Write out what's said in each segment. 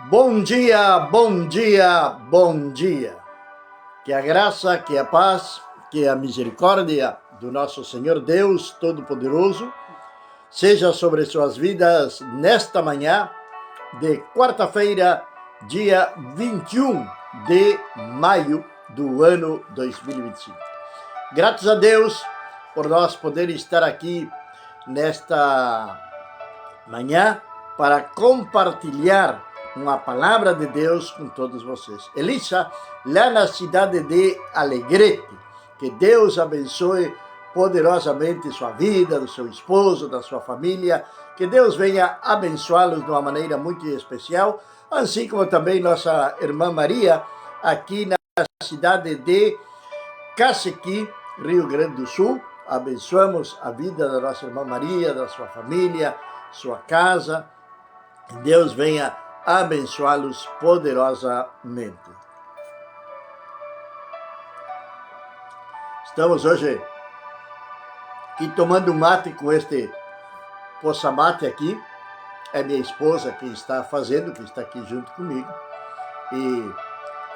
Bom dia, bom dia, bom dia. Que a graça, que a paz, que a misericórdia do nosso Senhor Deus Todo-Poderoso seja sobre suas vidas nesta manhã de quarta-feira, dia 21 de maio do ano 2025. Graças a Deus por nós poder estar aqui nesta manhã para compartilhar uma palavra de Deus com todos vocês. Elisa, lá na cidade de Alegrete, que Deus abençoe poderosamente sua vida, do seu esposo, da sua família, que Deus venha abençoá-los de uma maneira muito especial, assim como também nossa irmã Maria, aqui na cidade de Cacequi, Rio Grande do Sul. Abençoamos a vida da nossa irmã Maria, da sua família, sua casa. Deus venha abençoá-los poderosamente. Estamos hoje aqui tomando mate com este poça-mate aqui. É minha esposa que está fazendo, que está aqui junto comigo. E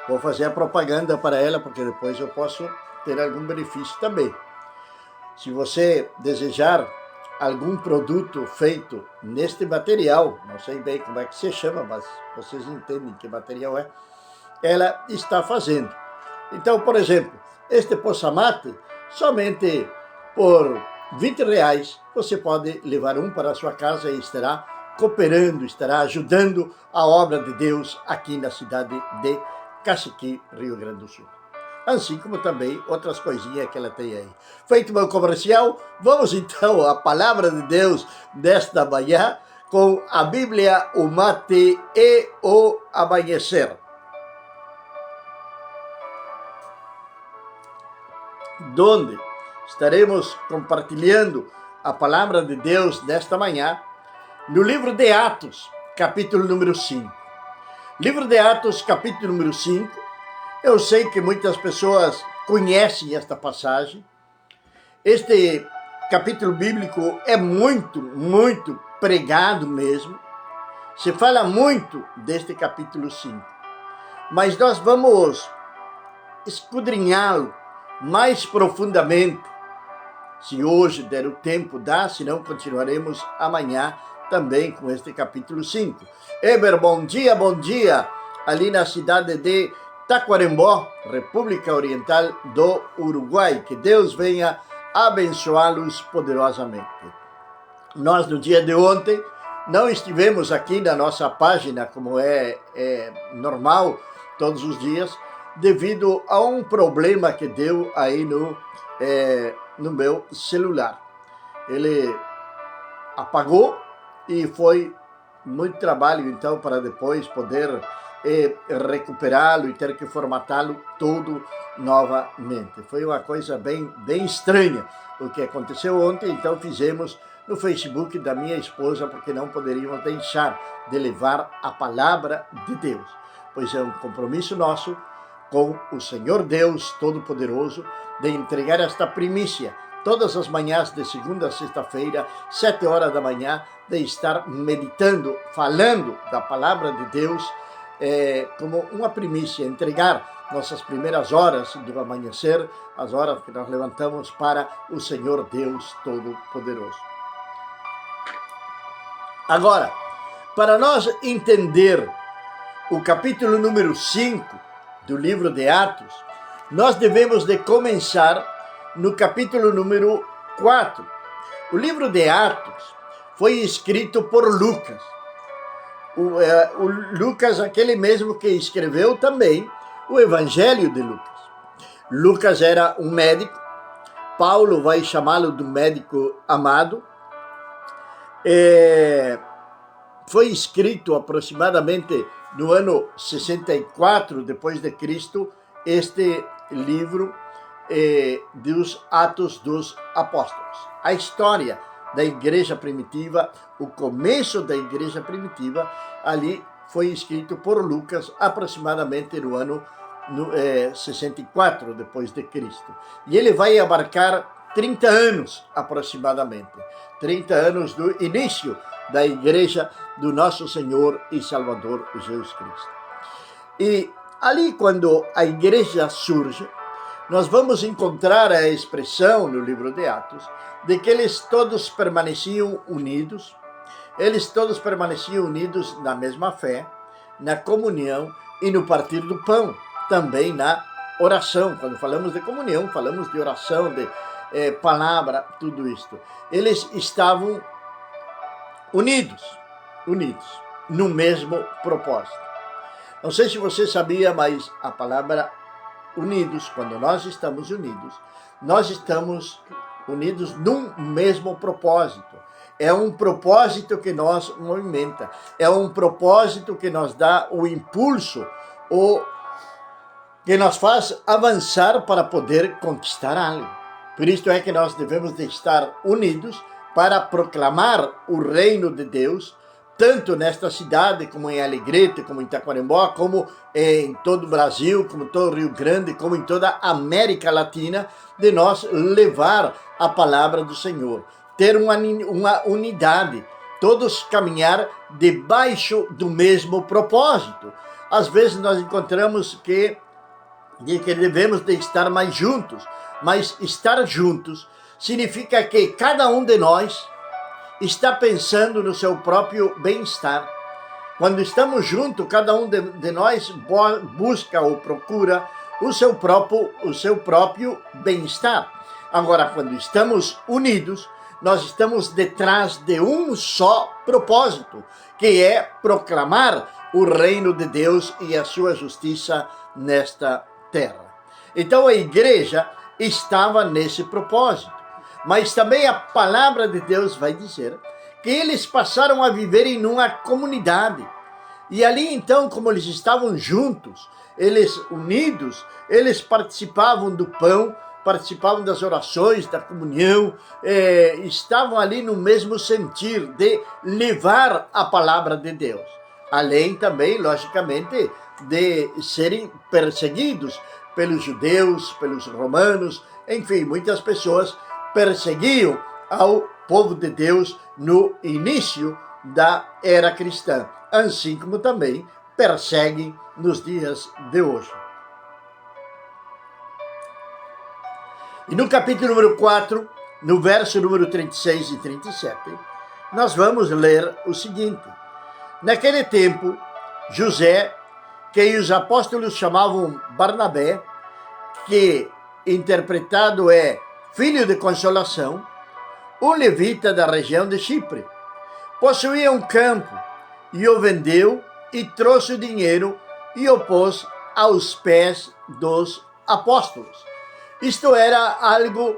vou fazer a propaganda para ela, porque depois eu posso ter algum benefício também. Se você desejar algum produto feito neste material, não sei bem como é que se chama, mas vocês entendem que material é, ela está fazendo. Então, por exemplo, este poça-mate, somente por R$20, você pode levar um para a sua casa e estará cooperando, estará ajudando a obra de Deus aqui na cidade de Cacequi, Rio Grande do Sul. Assim como também outras coisinhas que ela tem aí. Feito meu comercial, vamos então à palavra de Deus desta manhã com a Bíblia, o mate e o amanhecer. Donde estaremos compartilhando a palavra de Deus nesta manhã no livro de Atos, capítulo número 5. Livro de Atos, capítulo número 5. Eu sei que muitas pessoas conhecem esta passagem. Este capítulo bíblico é muito pregado mesmo. Se fala muito deste capítulo 5. Mas nós vamos esquadrinhá-lo mais profundamente. Se hoje der o tempo, dá, senão continuaremos amanhã também com este capítulo 5. Eber, bom dia, ali na cidade de Taquarembó, República Oriental do Uruguai. Que Deus venha abençoá-los poderosamente. Nós, no dia de ontem, não estivemos aqui na nossa página, como é normal todos os dias, devido a um problema que deu aí no meu celular. Ele apagou e foi muito trabalho, então, para depois poder recuperá-lo e ter que formatá-lo todo novamente. Foi uma coisa bem estranha o que aconteceu ontem, então fizemos no Facebook da minha esposa, porque não poderíamos deixar de levar a palavra de Deus, pois é um compromisso nosso com o Senhor Deus Todo-Poderoso de entregar esta primícia todas as manhãs de segunda a sexta-feira, 7 horas da manhã, de estar meditando, falando da palavra de Deus, como uma primícia, entregar nossas primeiras horas do amanhecer, as horas que nós levantamos para o Senhor Deus Todo-Poderoso. Agora, para nós entender o capítulo número 5 do livro de Atos, nós devemos de começar no capítulo número 4. O livro de Atos foi escrito por Lucas. O Lucas, aquele mesmo que escreveu também o Evangelho de Lucas. Lucas era um médico, Paulo vai chamá-lo do médico amado. Foi escrito aproximadamente no ano 64 depois de Cristo, este livro dos Atos dos Apóstolos. A história da igreja primitiva, o começo da igreja primitiva, ali foi escrito por Lucas aproximadamente no ano 64 depois de Cristo. E ele vai abarcar 30 anos aproximadamente. 30 anos do início da igreja do nosso Senhor e Salvador Jesus Cristo. E ali, quando a igreja surge, nós vamos encontrar a expressão no livro de Atos de que eles todos permaneciam unidos, na mesma fé, na comunhão e no partir do pão, também na oração. Quando falamos de comunhão, falamos de oração, de palavra, tudo isto. Eles estavam unidos no mesmo propósito. Não sei se você sabia, mas a palavra unidos, quando nós estamos unidos num mesmo propósito. É um propósito que nos movimenta, é um propósito que nos dá o impulso, ou que nos faz avançar para poder conquistar algo. Por isso é que nós devemos de estar unidos para proclamar o reino de Deus, tanto nesta cidade, como em Alegrete, como em Taquarembó, como em todo o Brasil, como em todo o Rio Grande, como em toda a América Latina, de nós levar a palavra do Senhor. Ter uma unidade, todos caminhar debaixo do mesmo propósito. Às vezes nós encontramos que devemos de estar mais juntos, mas estar juntos significa que cada um de nós está pensando no seu próprio bem-estar. Quando estamos juntos, cada um de nós busca ou procura o seu próprio bem-estar. Agora, quando estamos unidos, nós estamos detrás de um só propósito, que é proclamar o reino de Deus e a sua justiça nesta terra. Então a igreja estava nesse propósito. Mas também a palavra de Deus vai dizer que eles passaram a viver em uma comunidade. E ali então, como eles estavam juntos, eles unidos, eles participavam do pão, participavam das orações, da comunhão, estavam ali no mesmo sentir de levar a palavra de Deus. Além também, logicamente, de serem perseguidos pelos judeus, pelos romanos, enfim, muitas pessoas perseguiam ao povo de Deus no início da era cristã, assim como também perseguem nos dias de hoje. E no capítulo número 4, no verso número 36 e 37, nós vamos ler o seguinte: naquele tempo, José, que os apóstolos chamavam Barnabé, que interpretado é filho de consolação, um levita da região de Chipre, possuía um campo e o vendeu e trouxe o dinheiro e o pôs aos pés dos apóstolos. Isto era algo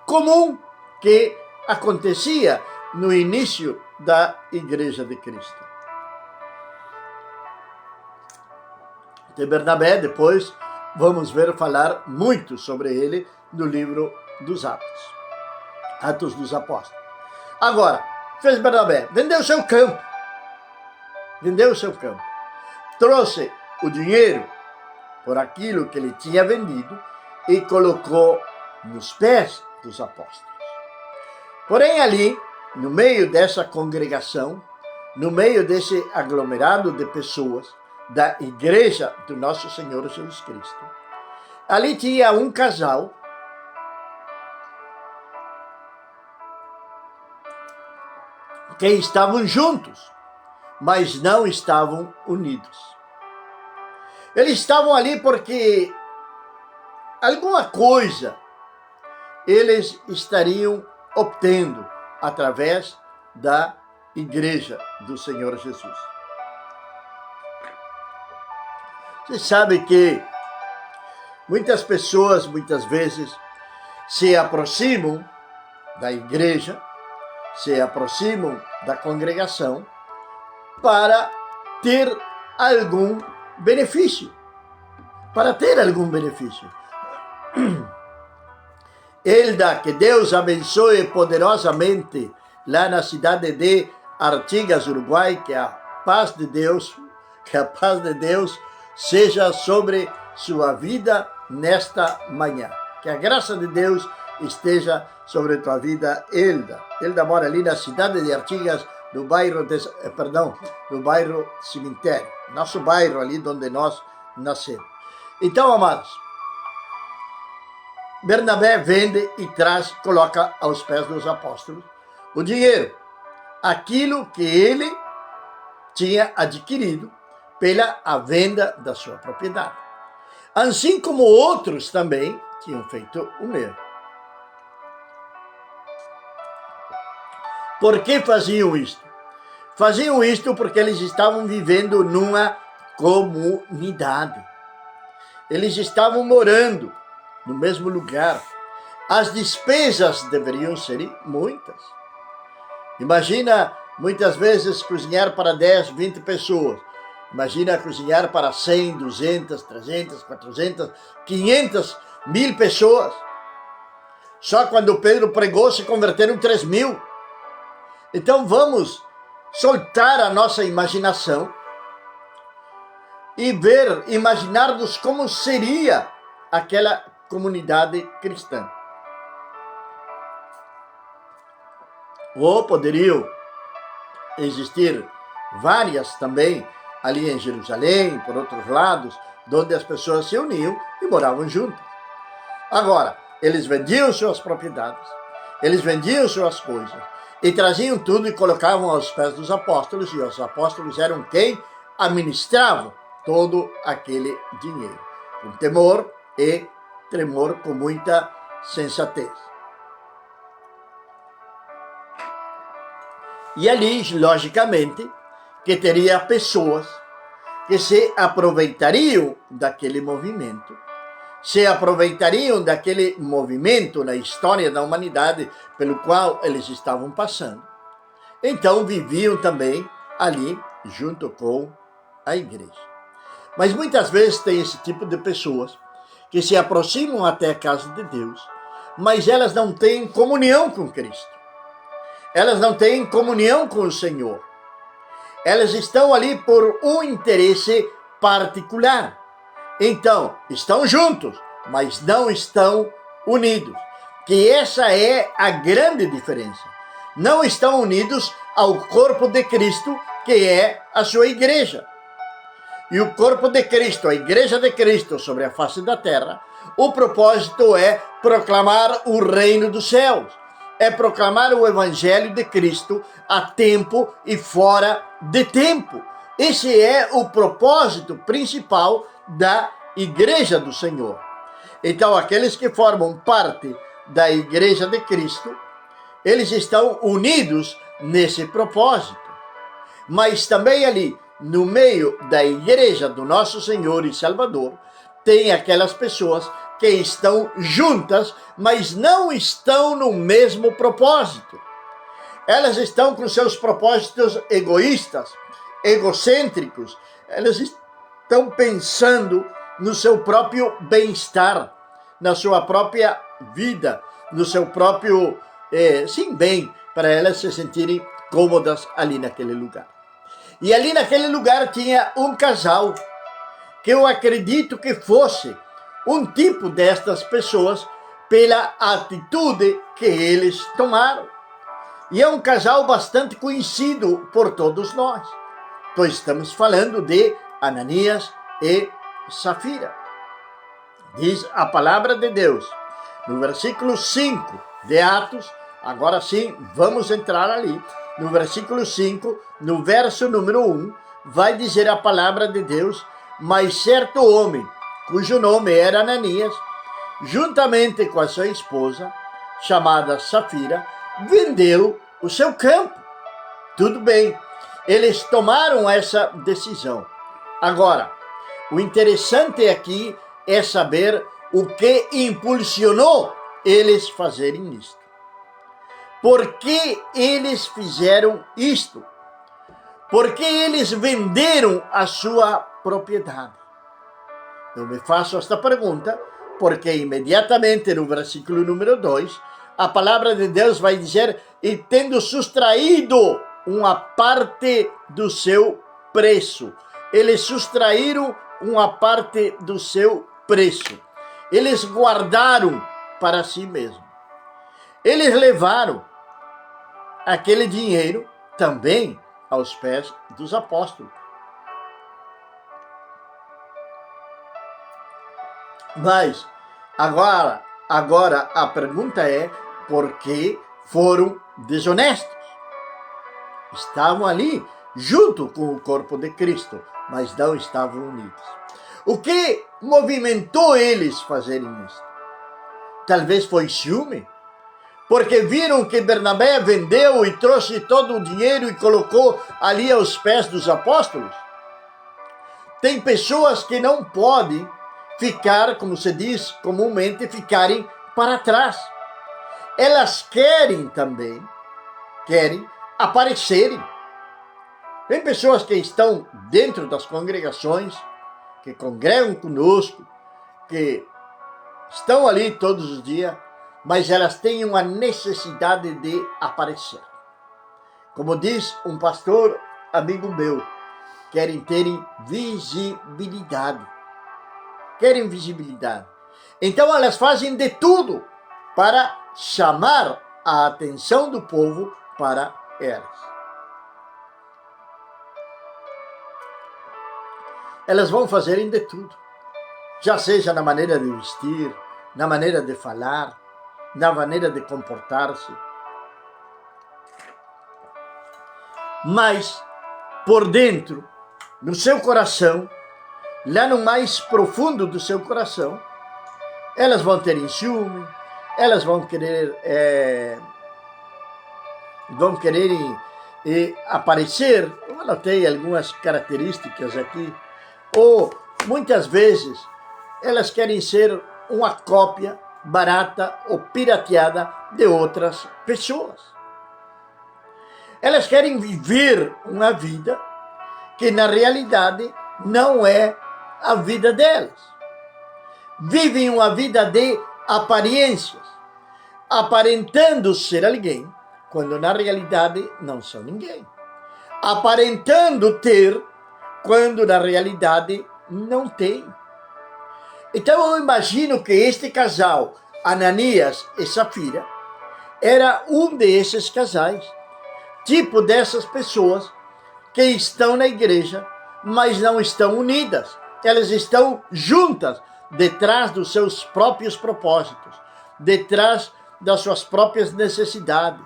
comum que acontecia no início da Igreja de Cristo. De Barnabé, depois vamos ver falar muito sobre ele no livro dos Atos dos Apóstolos. Agora, fez Barnabé, vendeu seu campo, trouxe o dinheiro por aquilo que ele tinha vendido e colocou nos pés dos apóstolos. Porém, ali, no meio dessa congregação, no meio desse aglomerado de pessoas da igreja do nosso Senhor Jesus Cristo, ali tinha um casal que estavam juntos, mas não estavam unidos. Eles estavam ali porque alguma coisa eles estariam obtendo através da igreja do Senhor Jesus. Você sabe que muitas pessoas, muitas vezes, se aproximam da igreja, se aproximam da congregação para ter algum benefício. Elda, que Deus abençoe poderosamente lá na cidade de Artigas, Uruguai, que a paz de Deus seja sobre sua vida nesta manhã. Que a graça de Deus esteja sobre tua vida, Elda. Elda mora ali na cidade de Artigas, no bairro, no bairro Cemitério, nosso bairro ali onde nós nascemos. Então, amados, Bernabé vende e traz, coloca aos pés dos apóstolos o dinheiro, aquilo que ele tinha adquirido pela a venda da sua propriedade. Assim como outros também tinham feito o mesmo. Por que faziam isto? Faziam isto porque eles estavam vivendo numa comunidade. Eles estavam morando no mesmo lugar. As despesas deveriam ser muitas. Imagina, muitas vezes, cozinhar para 10, 20 pessoas. Imagina cozinhar para 100, 200, 300, 400, 500, 1000 pessoas. Só quando Pedro pregou se converteram 3.000. Então vamos soltar a nossa imaginação e imaginar-nos como seria aquela comunidade cristã. Ou poderiam existir várias também ali em Jerusalém, por outros lados, onde as pessoas se uniam e moravam juntas. Agora, eles vendiam suas propriedades, eles vendiam suas coisas e traziam tudo e colocavam aos pés dos apóstolos, e os apóstolos eram quem administravam todo aquele dinheiro, com temor e tremor, com muita sensatez. E ali, logicamente, que teria pessoas que se aproveitariam daquele movimento, na história da humanidade pelo qual eles estavam passando. Então viviam também ali junto com a igreja. Mas muitas vezes tem esse tipo de pessoas que se aproximam até a casa de Deus, mas elas não têm comunhão com Cristo. Elas não têm comunhão com o Senhor. Elas estão ali por um interesse particular. Então, estão juntos, mas não estão unidos. Que essa é a grande diferença. Não estão unidos ao corpo de Cristo, que é a sua igreja. E o corpo de Cristo, a igreja de Cristo sobre a face da terra, o propósito é proclamar o reino dos céus. É proclamar o evangelho de Cristo a tempo e fora de tempo. Esse é o propósito principal da igreja do Senhor. Então, aqueles que formam parte da igreja de Cristo, eles estão unidos nesse propósito. Mas também ali, no meio da igreja do nosso Senhor e Salvador, tem aquelas pessoas que estão juntas, mas não estão no mesmo propósito. Elas estão com seus propósitos egoístas, egocêntricos. Elas estão pensando no seu próprio bem-estar, na sua própria vida, no seu próprio bem, para elas se sentirem cômodas ali naquele lugar. E ali naquele lugar tinha um casal que eu acredito que fosse um tipo destas pessoas pela atitude que eles tomaram. E é um casal bastante conhecido por todos nós, pois estamos falando de Ananias e Safira. Diz a palavra de Deus, no versículo 5 de Atos, agora sim, vamos entrar ali, no versículo 5, no verso número 1, vai dizer a palavra de Deus: mas certo homem, cujo nome era Ananias, juntamente com a sua esposa, chamada Safira, vendeu o seu campo. Tudo bem, eles tomaram essa decisão. Agora, o interessante aqui é saber o que impulsionou eles fazerem isto. Por que eles fizeram isto? Por que eles venderam a sua propriedade? Eu me faço esta pergunta porque imediatamente no versículo número 2, a palavra de Deus vai dizer: e tendo sustraído uma parte do seu preço. Eles sustraíram uma parte do seu preço. Eles guardaram para si mesmos. Eles levaram aquele dinheiro também aos pés dos apóstolos. Mas agora a pergunta é: por que foram desonestos? Estavam ali junto com o corpo de Cristo, mas não estavam unidos. O que movimentou eles fazerem isso? Talvez foi ciúme, porque viram que Bernabé vendeu e trouxe todo o dinheiro e colocou ali aos pés dos apóstolos. Tem pessoas que não podem ficar, como se diz comumente, ficarem para trás. Elas querem aparecerem. Tem pessoas que estão dentro das congregações, que congregam conosco, que estão ali todos os dias, mas elas têm uma necessidade de aparecer. Como diz um pastor amigo meu, querem terem visibilidade. Querem visibilidade. Então elas fazem de tudo para chamar a atenção do povo para elas. Elas vão fazerem de tudo. Já seja na maneira de vestir, na maneira de falar, na maneira de comportar-se. Mas, por dentro, no seu coração, lá no mais profundo do seu coração, elas vão ter ciúme, elas vão querer aparecer. Eu anotei algumas características aqui. Ou, muitas vezes, elas querem ser uma cópia barata ou pirateada de outras pessoas. Elas querem viver uma vida que, na realidade, não é a vida delas. Vivem uma vida de aparências, aparentando ser alguém, quando na realidade não são ninguém. Aparentando ter, quando na realidade não tem. Então eu imagino que este casal, Ananias e Safira, era um desses casais, tipo dessas pessoas que estão na igreja, mas não estão unidas. Elas estão juntas, detrás dos seus próprios propósitos, detrás das suas próprias necessidades.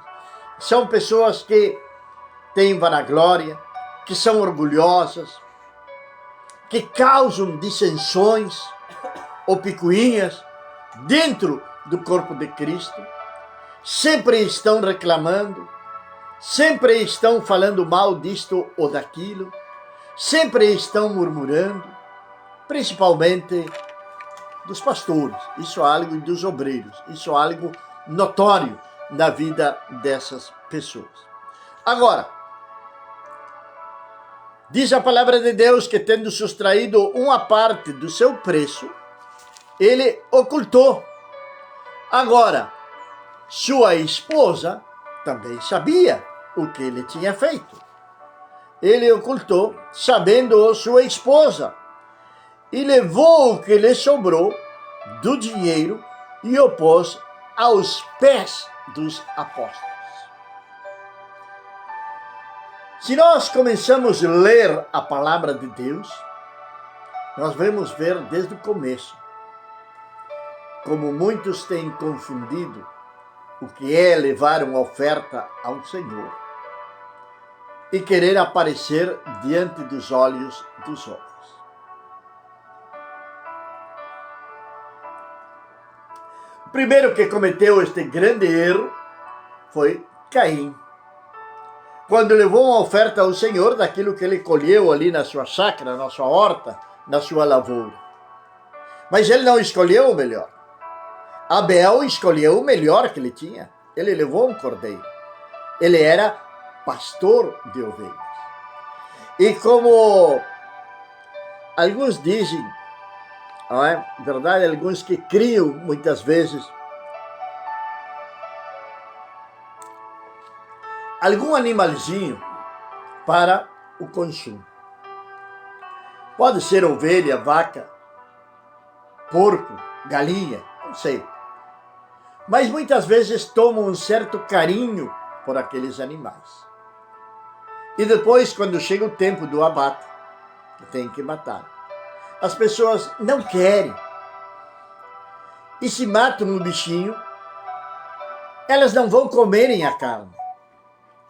São pessoas que têm vanaglória, que são orgulhosas, que causam dissensões ou picuinhas dentro do corpo de Cristo, sempre estão reclamando, sempre estão falando mal disto ou daquilo, sempre estão murmurando, principalmente dos pastores, isso é algo dos obreiros, isso é algo notório na vida dessas pessoas. Agora, diz a palavra de Deus que, tendo sustraído uma parte do seu preço, ele ocultou. Agora, sua esposa também sabia o que ele tinha feito. Ele ocultou, sabendo sua esposa, e levou o que lhe sobrou do dinheiro e o pôs aos pés dos apóstolos. Se nós começamos a ler a palavra de Deus, nós vamos ver desde o começo como muitos têm confundido o que é levar uma oferta ao Senhor e querer aparecer diante dos olhos dos homens. O primeiro que cometeu este grande erro foi Caim, quando levou uma oferta ao Senhor daquilo que ele colheu ali na sua chácara, na sua horta, na sua lavoura. Mas ele não escolheu o melhor. Abel escolheu o melhor que ele tinha. Ele levou um cordeiro. Ele era pastor de ovelhas. E como alguns dizem, não é verdade, alguns que criam muitas vezes algum animalzinho para o consumo. Pode ser ovelha, vaca, porco, galinha, não sei. Mas muitas vezes tomam um certo carinho por aqueles animais. E depois, quando chega o tempo do abate, tem que matar. As pessoas não querem. E se matam um bichinho, elas não vão comerem a carne,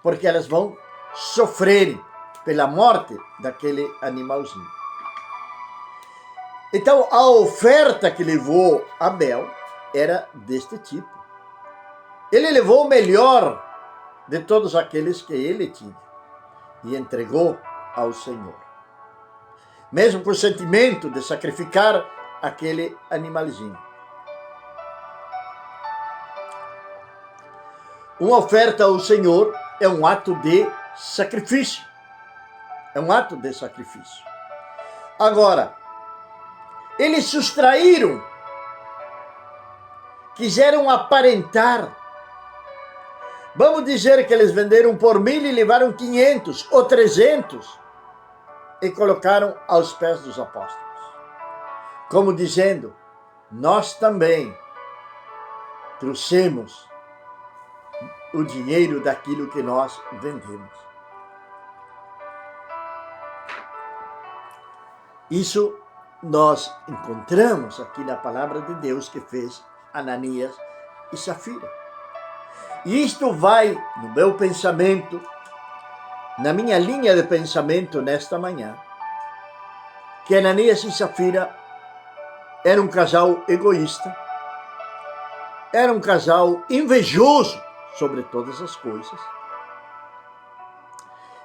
porque elas vão sofrerem pela morte daquele animalzinho. Então, a oferta que levou Abel era deste tipo. Ele levou o melhor de todos aqueles que ele tinha e entregou ao Senhor. Mesmo com o sentimento de sacrificar aquele animalzinho. Uma oferta ao Senhor é um ato de sacrifício. É um ato de sacrifício. Agora, eles sustraíram, quiseram aparentar. Vamos dizer que eles venderam por 1.000 e levaram 500 ou 300 e colocaram aos pés dos apóstolos. Como dizendo, nós também trouxemos o dinheiro daquilo que nós vendemos. Isso nós encontramos aqui na palavra de Deus que fez Ananias e Safira. E isto vai no meu pensamento, na minha linha de pensamento nesta manhã, que Ananias e Safira eram um casal egoísta, era um casal invejoso sobre todas as coisas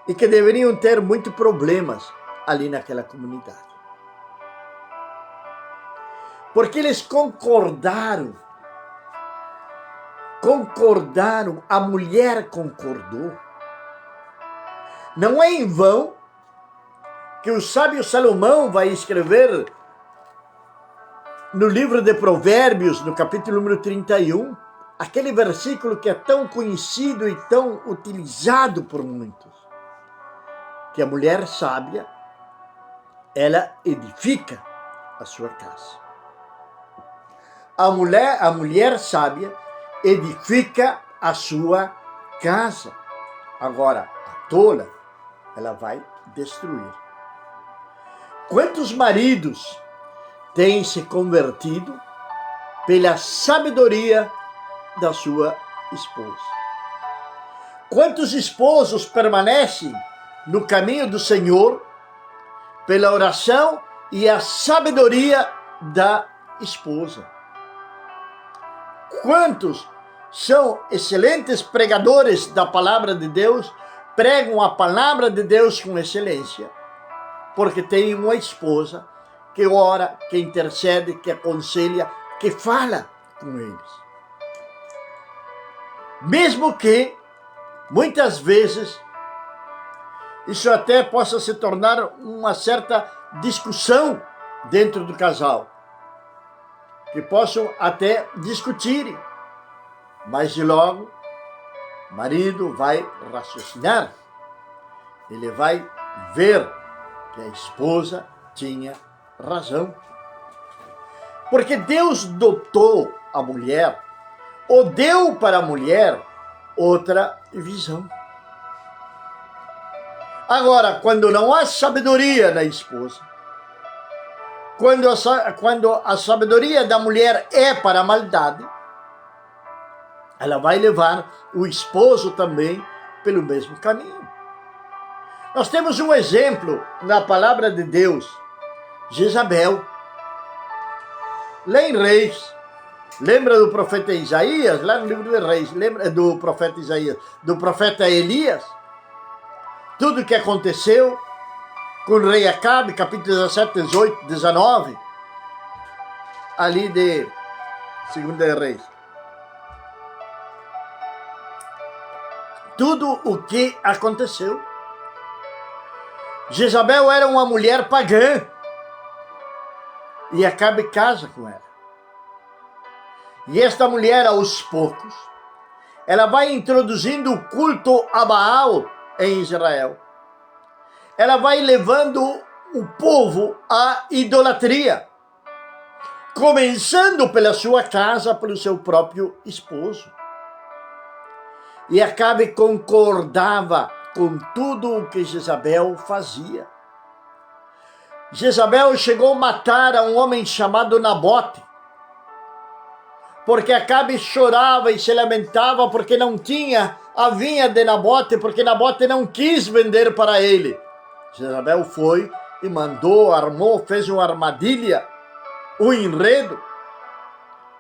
e que deveriam ter muitos problemas ali naquela comunidade. Porque eles concordaram, a mulher concordou. Não é em vão que o sábio Salomão vai escrever no livro de Provérbios, no capítulo número 31, aquele versículo que é tão conhecido e tão utilizado por muitos, que a mulher sábia, ela edifica a sua casa. A mulher sábia edifica a sua casa. Agora, a tola, ela vai destruir. Quantos maridos têm se convertido pela sabedoria da sua esposa? Quantos esposos permanecem no caminho do Senhor pela oração e a sabedoria da esposa? Quantos são excelentes pregadores da palavra de Deus, pregam a palavra de Deus com excelência, porque tem uma esposa que ora, que intercede, que aconselha, que fala com eles. Mesmo que, muitas vezes, isso até possa se tornar uma certa discussão dentro do casal, que possam até discutirem, mas de logo o marido vai raciocinar, ele vai ver que a esposa tinha razão. Porque Deus dotou a mulher, ou deu para a mulher outra visão. Agora, quando não há sabedoria na esposa, quando a sabedoria da mulher é para a maldade, ela vai levar o esposo também pelo mesmo caminho. Nós temos um exemplo na palavra de Deus, Jezabel. Lá em Reis, lembra do profeta Isaías? Lá no livro de Reis, lembra do profeta Isaías, do profeta Elias? Tudo o que aconteceu com o rei Acabe, capítulo 17, 18, 19, ali de 2 Reis. Tudo o que aconteceu. Jezabel era uma mulher pagã e Acabe casa com ela. E esta mulher, aos poucos, ela vai introduzindo o culto a Baal em Israel. Ela vai levando o povo à idolatria, começando pela sua casa, pelo seu próprio esposo. E Acabe concordava com tudo o que Jezabel fazia. Jezabel chegou a matar a um homem chamado Nabote, porque Acabe chorava e se lamentava porque não tinha a vinha de Nabote, porque Nabote não quis vender para ele. Jezabel foi e mandou, armou, fez uma armadilha, um enredo,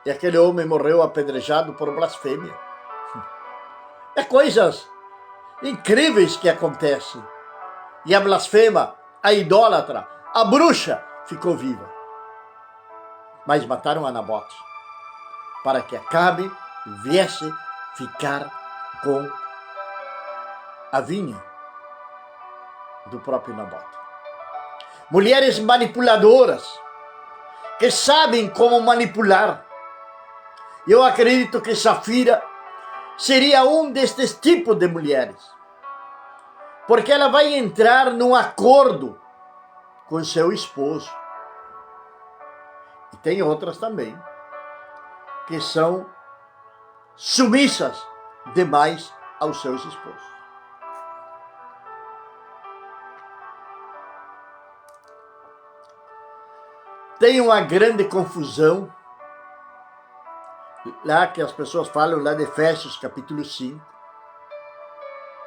e aquele homem morreu apedrejado por blasfêmia. É coisas incríveis que acontecem. E a blasfema, a idólatra, a bruxa ficou viva. Mas mataram a Nabote, para que Acabe viesse ficar com a vinha do próprio Nabote. Mulheres manipuladoras, que sabem como manipular. Eu acredito que Safira seria um destes tipos de mulheres, porque ela vai entrar num acordo com seu esposo. E tem outras também, que são submissas demais aos seus esposos. Tem uma grande confusão lá que as pessoas falam lá de Efésios capítulo 5,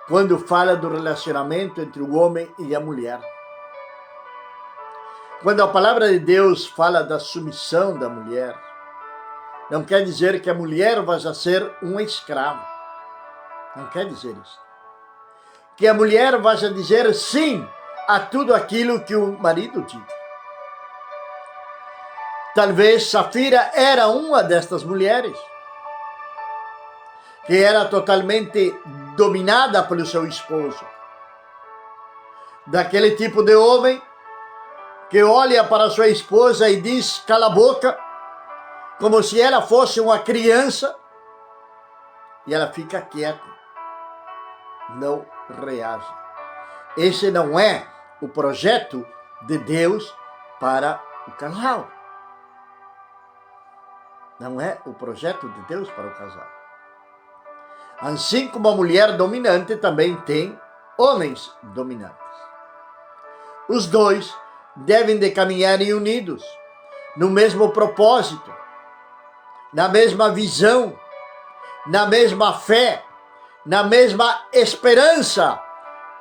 quando fala do relacionamento entre o homem e a mulher. Quando a palavra de Deus fala da submissão da mulher, não quer dizer que a mulher vai ser uma escrava. Não quer dizer isso. Que a mulher vai dizer sim a tudo aquilo que o marido diz. Talvez Safira era uma destas mulheres, que era totalmente dominada pelo seu esposo. Daquele tipo de homem que olha para sua esposa e diz, cala a boca, como se ela fosse uma criança, e ela fica quieta, não reage. Esse não é o projeto de Deus para o casal. Não é o projeto de Deus para o casal. Assim como a mulher dominante também tem homens dominantes. Os dois devem de caminhar unidos, no mesmo propósito, na mesma visão, na mesma fé, na mesma esperança.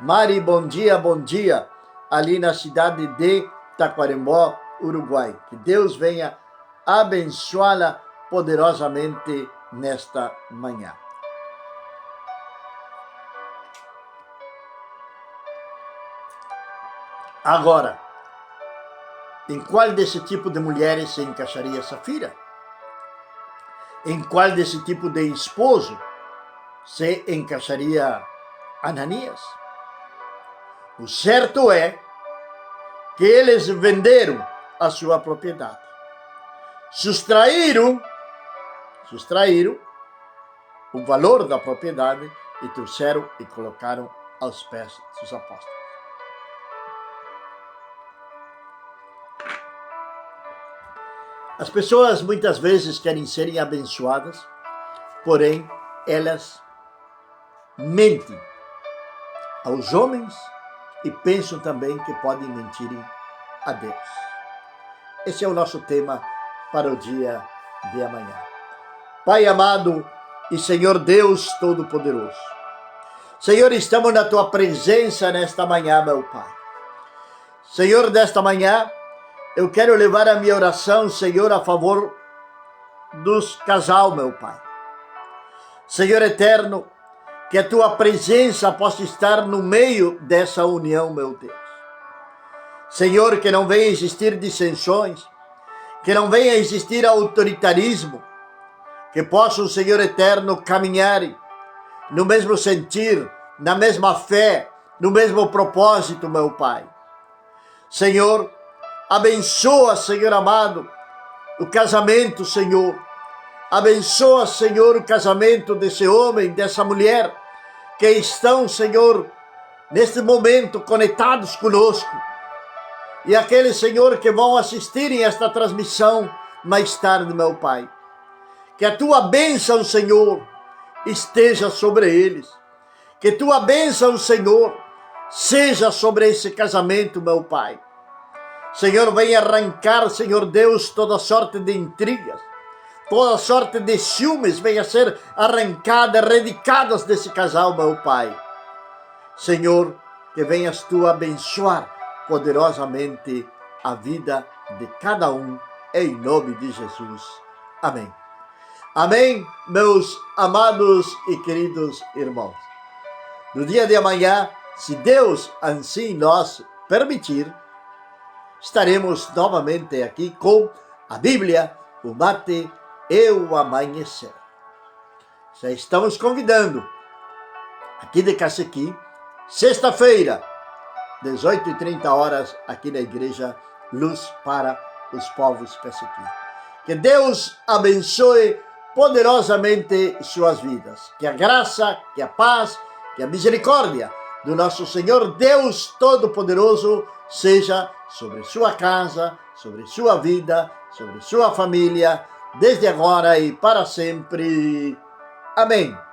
Mari, bom dia, ali na cidade de Taquarembó, Uruguai. Que Deus venha abençoá-la poderosamente nesta manhã. Agora, em qual desse tipo de mulheres se encaixaria Safira? Em qual desse tipo de esposo se encaixaria Ananias? O certo é que eles venderam a sua propriedade. Sustraíram o valor da propriedade e trouxeram e colocaram aos pés dos apóstolos. As pessoas muitas vezes querem serem abençoadas, porém elas mentem aos homens e pensam também que podem mentir a Deus. Esse é o nosso tema para o dia de amanhã. Pai amado e Senhor Deus Todo-Poderoso, Senhor, estamos na Tua presença nesta manhã, meu Pai. Senhor, nesta manhã, eu quero levar a minha oração, Senhor, a favor dos casal, meu Pai. Senhor eterno, que a Tua presença possa estar no meio dessa união, meu Deus. Senhor, que não venha existir dissensões, que não venha existir autoritarismo, que possam, Senhor eterno, caminhar no mesmo sentir, na mesma fé, no mesmo propósito, meu Pai. Senhor, abençoa, Senhor amado, o casamento, Senhor. Abençoa, Senhor, o casamento desse homem, dessa mulher, que estão, Senhor, neste momento conectados conosco. E aqueles, Senhor, que vão assistirem esta transmissão mais tarde, meu Pai. Que a Tua bênção, Senhor, esteja sobre eles. Que tua bênção, Senhor, seja sobre esse casamento, meu Pai. Senhor, venha arrancar, Senhor Deus, toda sorte de intrigas, toda sorte de ciúmes, venha ser arrancada, erradicadas desse casal, meu Pai. Senhor, que venhas tu abençoar poderosamente a vida de cada um, em nome de Jesus. Amém. Amém, meus amados e queridos irmãos. No dia de amanhã, se Deus assim nos permitir, estaremos novamente aqui com a Bíblia, o mate e o amanhecer. Já estamos convidando, aqui de Cacequi, sexta-feira, 18h30, aqui na Igreja Luz para os Povos Cacequi. Que Deus abençoe poderosamente suas vidas. Que a graça, que a paz, que a misericórdia do nosso Senhor Deus Todo-Poderoso seja sobre sua casa, sobre sua vida, sobre sua família, desde agora e para sempre. Amém.